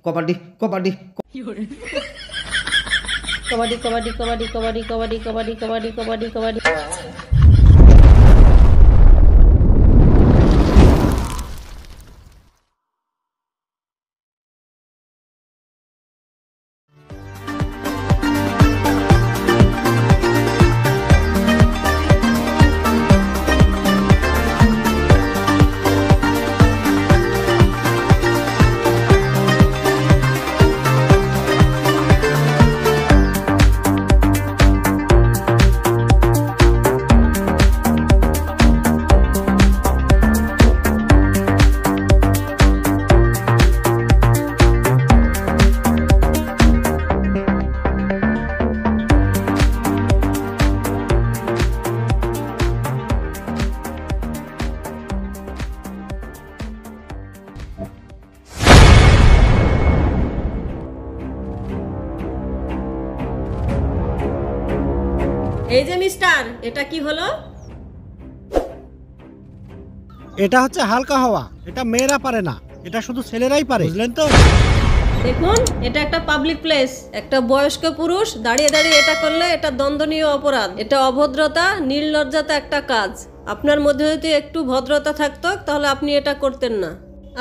কবাডি কবাডি কবাডি কবাডি কবাডি কবাডি কবাডি কবাডি কবাডি কবাডি কবাডি। এই যে মিস্টার, এটা কি হলো? এটা হচ্ছে হালকা হওয়া, এটা মেয়েরা পারে না, এটা শুধু ছেলেরাই পারে, বুঝলেন তো? দেখুন, এটা একটা পাবলিক প্লেস। একটা বয়স্ক পুরুষ দাঁড়িয়ে দাঁড়িয়ে এটা করলে এটা দণ্ডনীয় অপরাধ। এটা অভদ্রতা, নির্লজ্জতা একটা কাজ। আপনার মধ্যে যদি একটু ভদ্রতা থাকতো তাহলে আপনি এটা করতেন না।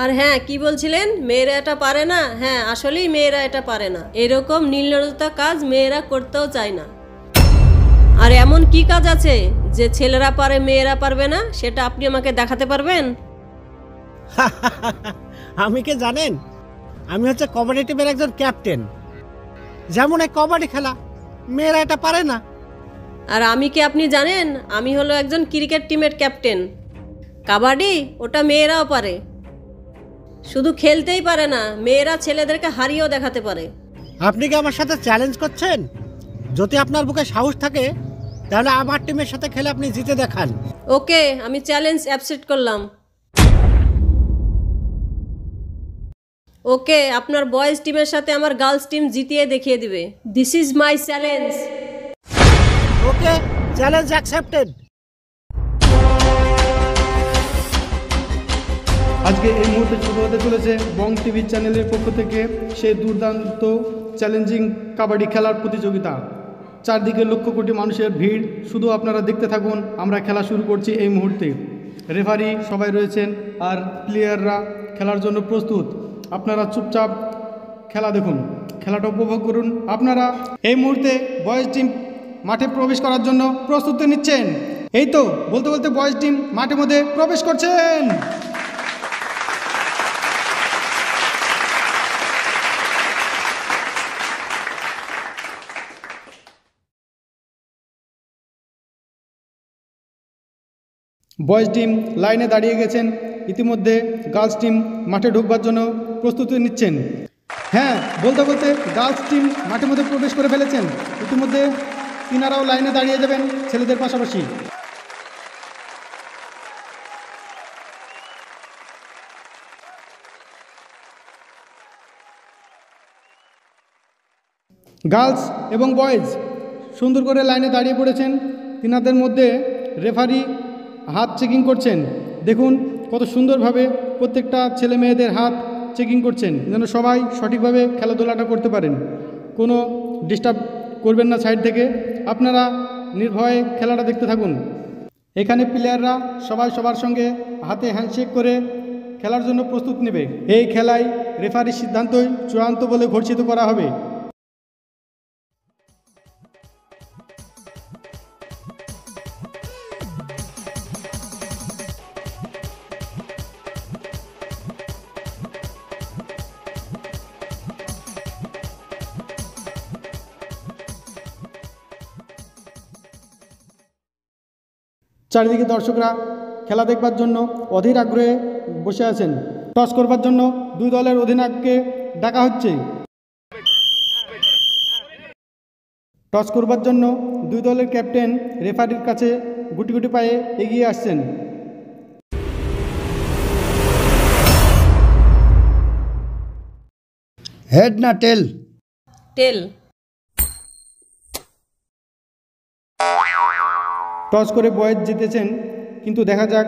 আর হ্যাঁ, কি বলছিলেন মেয়েরা এটা পারে না? হ্যাঁ, আসলেই মেয়েরা এটা পারে না। এরকম নির্লজ্জতা কাজ মেয়েরা করতেও চায় না। আর এমন কি কাজ আছে যে ছেলেরা পারে মেয়েরা পারবে না? সেটা আপনি আমাকে দেখাতে পারবেন? আমি কে জানেন? আমি হচ্ছে কবাডি টিমের একজন ক্যাপ্টেন। যেমন এই কবাডি খেলা, মেয়েরা এটা পারে না। আর আমি কি আপনি জানেন? আমি হলো একজন ক্রিকেট টিমের ক্যাপ্টেন। কাবাডি ওটা মেয়েরাও পারে, শুধু খেলতেই পারে না, মেয়েরা ছেলেদেরকে হারিয়েও দেখাতে পারে। আপনি কি আমার সাথে চ্যালেঞ্জ করছেন? যদি আপনার বুকে সাহস থাকে তাহলে আমার টিমের সাথে খেলে আপনি জিতে দেখান। ওকে, আমি চ্যালেঞ্জ অ্যাকসেপ্ট করলাম। ওকে, আপনার বয়েজ টিমের সাথে আমার গার্লস টিম জিতিয়ে দেখিয়ে দিবে। This is my challenge. Okay, challenge accepted. আজকে এই মুহূর্তে শুরু হতে চলেছে বং টিভি চ্যানেলের পক্ষ থেকে সেই দুর্দান্ত চ্যালেঞ্জিং কাবাডি খেলার প্রতিযোগিতা। চারদিকে লক্ষ কোটি মানুষের ভিড়, শুধু আপনারা দেখতে থাকুন। আমরা খেলা শুরু করছি এই মুহূর্তে। রেফারি সবাই রয়েছেন আর প্লেয়াররা খেলার জন্য প্রস্তুত। আপনারা চুপচাপ খেলা দেখুন, খেলাটা উপভোগ করুন। আপনারা এই মুহূর্তে বয়েজ টিম মাঠে প্রবেশ করার জন্য প্রস্তুতি নিচ্ছেন। এই তো বলতে বলতে বয়েজ টিম মাঠের মধ্যে প্রবেশ করছেন। বয়েজ টিম লাইনে দাঁড়িয়ে গেছেন। ইতিমধ্যে গার্লস টিম মাঠে ঢুকবার জন্য প্রস্তুতি নিচ্ছেন। হ্যাঁ, বলতে বলতে গার্লস টিম মাঠের মধ্যে প্রবেশ করে ফেলেছেন। ইতিমধ্যে তিনারাও লাইনে দাঁড়িয়ে যাবেন ছেলেদের পাশাপাশি। গার্লস এবং বয়েজ সুন্দর করে লাইনে দাঁড়িয়ে পড়েছেন। তিনাদের মধ্যে রেফারি হাত চেকিং করছেন। দেখুন কত সুন্দরভাবে প্রত্যেকটা ছেলে মেয়েদের হাত চেকিং করছেন, যেন সবাই সঠিকভাবে খেলাধুলাটা করতে পারেন। কোনো ডিস্টার্ব করবেন না সাইড থেকে। আপনারা নির্ভয়ে খেলাটা দেখতে থাকুন। এখানে প্লেয়াররা সবাই সবার সঙ্গে হাতে হ্যান্ডশেক করে খেলার জন্য প্রস্তুত নেবে। এই খেলায় রেফারির সিদ্ধান্তই চূড়ান্ত বলে ঘোষিত করা হবে। চারিদিকে দর্শকরা খেলা দেখবার জন্য অধীর আগ্রহে বসে আছেন। টস করবার জন্য দুই দলের অধিনায়ককে ডাকা হচ্ছে। টস করবার জন্য দুই দলের ক্যাপ্টেন রেফারির কাছে গুটি গুটি পায়ে এগিয়ে আসছেন। হেড না টেল? টেল। টস করে বয়েজ জিতেছেন, কিন্তু দেখা যাক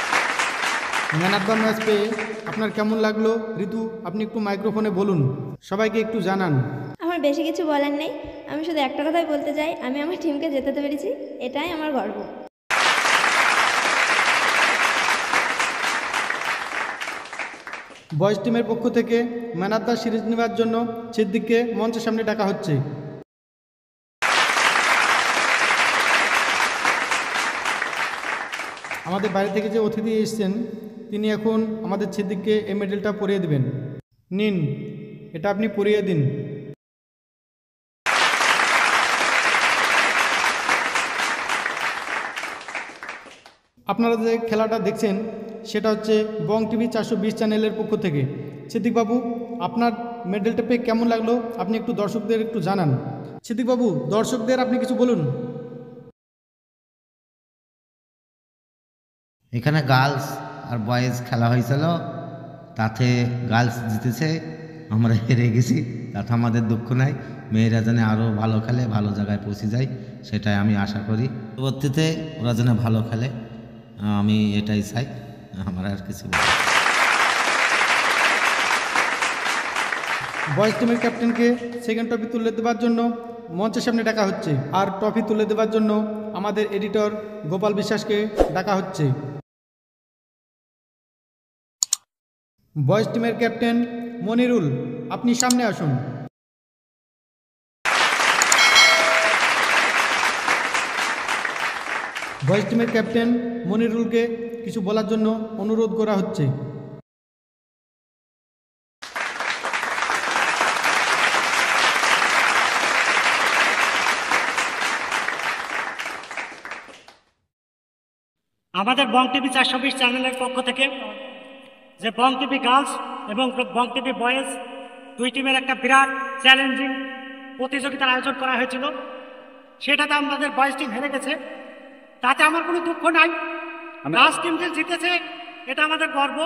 ম্যান অফ দ্য ম্যাচ পেয়ে আপনার কেমন লাগলো? ঋতু, আপনি একটু মাইক্রোফোনে বলুন, সবাইকে একটু জানান। আমার বেশি কিছু বলার নেই, আমি শুধু একটা কথাই বলতে চাই, আমি আমার টিমকে জেতাতে পেরেছি, এটাই আমার গর্ব। বয়েজ টিমের পক্ষ থেকে ম্যান অফ দ্য সিরিজ নেওয়ার জন্য সিদ্দিককে মঞ্চের সামনে ডাকা হচ্ছে। আমাদের বাইরে থেকে যে অতিথি এসেছেন তিনি এখন আমাদের সিদ্দিককে এই মেডেলটা পরিয়ে দেবেন। নিন, এটা আপনি পরিয়ে দিন। আপনারা যে খেলাটা দেখছেন সেটা হচ্ছে বং টিভি 420 চ্যানেলের পক্ষ থেকে। সিদ্দিকবাবু, আপনার মেডেলটা পেয়ে কেমন লাগলো আপনি একটু দর্শকদের একটু জানান। সিদ্দিকবাবু, দর্শকদের আপনি কিছু বলুন। এখানে গার্লস আর বয়েজ খেলা হয়েছিল, তাতে গার্লস জিতেছে, আমরা হেরে গেছি, তাতে আমাদের দুঃখ নাই। মেয়েরা যেন আরও ভালো খেলে, ভালো জায়গায় পৌঁছে যায়, সেটাই আমি আশা করি। পরবর্তীতে ওরা যেন ভালো খেলে, আমি এটাই চাই, আমার আর কিছু বলার নেই। বয়েজ টিমের ক্যাপ্টেনকে সেকেন্ড ট্রফি তুলে দেওয়ার জন্য মঞ্চের সামনে ডাকা হচ্ছে, আর ট্রফি তুলে দেওয়ার জন্য আমাদের এডিটর গোপাল বিশ্বাসকে ডাকা হচ্ছে। বয়েজ টিমের ক্যাপ্টেন মনিরুল, আপনি সামনে আসুন। বয়েজ টিমের ক্যাপ্টেন মনিরুলকে কিছু বলার জন্য অনুরোধ করা হচ্ছে। আমাদের বং টিভি 420 চ্যানেলের পক্ষ থেকে যে বং টিভি গার্লস এবং বং টিভি বয়েজ দুই টিমের একটা বিরাট চ্যালেঞ্জিং প্রতিযোগিতার আয়োজন করা হয়েছিল, সেটাতে আমাদের বয়েজ টিম হেরে গেছে। তাতে আমার কোনো দুঃখ নাই, গার্লস টিম যে জিতেছে এটা আমাদের গর্ব।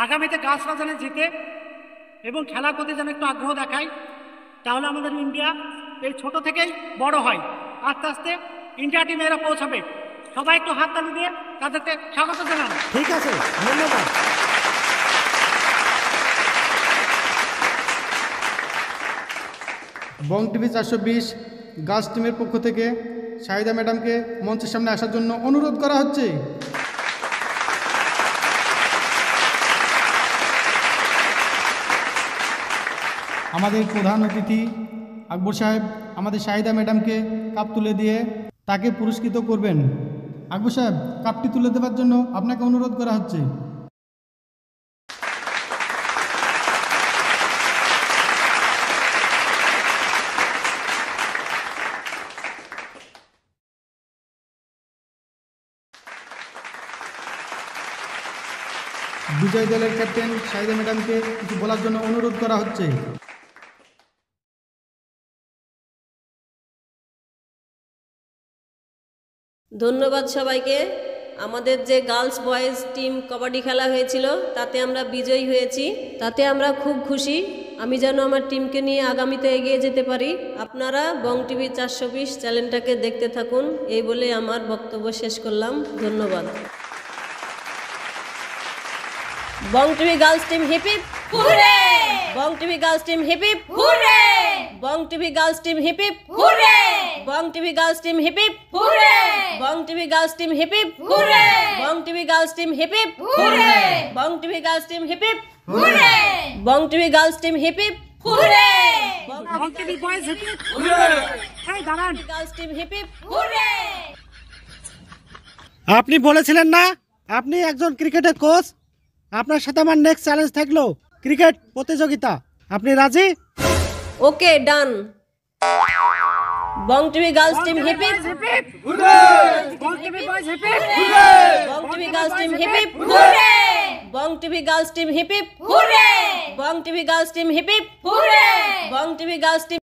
আগামীতে গার্লসরা যেন জিতে এবং খেলার প্রতি যেন একটু আগ্রহ দেখায়, তাহলে আমাদের ইন্ডিয়া এই ছোট থেকেই বড় হয়, আস্তে আস্তে ইন্ডিয়া টিমে এরা পৌঁছাবে। সবাই একটু হাততালি দিয়ে তাদেরকে স্বাগত জানান। ঠিক আছে, ধন্যবাদ। বং টিভি 420 গার্লস টিমের পক্ষ থেকে শাহিদা ম্যাডামকে মঞ্চের সামনে আসার জন্য অনুরোধ করা হচ্ছে। আমাদের প্রধান অতিথি আকবর সাহেব আমাদের শাহিদা ম্যাডামকে কাপ তুলে দিয়ে তাকে পুরস্কৃত করবেন। আকবর সাহেব, কাপটি তুলে দেওয়ার জন্য আপনাকে অনুরোধ করা হচ্ছে। বিজয় দলের ক্যাপ্টেন শাহিদা ম্যাডামকে কিছু বলার জন্য অনুরোধ করা হচ্ছে। ধন্যবাদ সবাইকে। আমাদের যে গার্লস বয়েজ টিম কবাডি খেলা হয়েছিল তাতে আমরা বিজয়ী হয়েছি, তাতে আমরা খুব খুশি। আমি যেন আমার টিমকে নিয়ে আগামীতে এগিয়ে যেতে পারি। আপনারা বং টিভি 420 চ্যানেলটাকে দেখতে থাকুন, এই বলে আমার বক্তব্য শেষ করলাম। ধন্যবাদ। Bong TV girls team hip hip hurray! Bong TV girls team hip hip hurray! Bong TV girls team hip hip hurray! Bong TV girls team hip hip hurray! Bong TV girls team hip hip hurray! Bong TV girls team hip hip hurray! Bong TV girls team hip hip hurray! Bong TV girls team hip hip hurray! Bong TV boys hip hip hurray! এই দাঁড়ান, girls team hip hip hooray! আপনি বলেছিলেন না আপনি একজন ক্রিকেটের coach, আপনার সাথে আমার নেক্সট চ্যালেঞ্জ থাকলো ক্রিকেট প্রতিযোগিতা, আপনি রাজি? Okay, done. Bong TV girls team hip hip hurray! Bong TV boys hip hip hurray! Bong TV girls team hip hip hurray! Bong TV girls team hip hip hurray! Bong TV girls team hip hip hurray! Bong TV girls team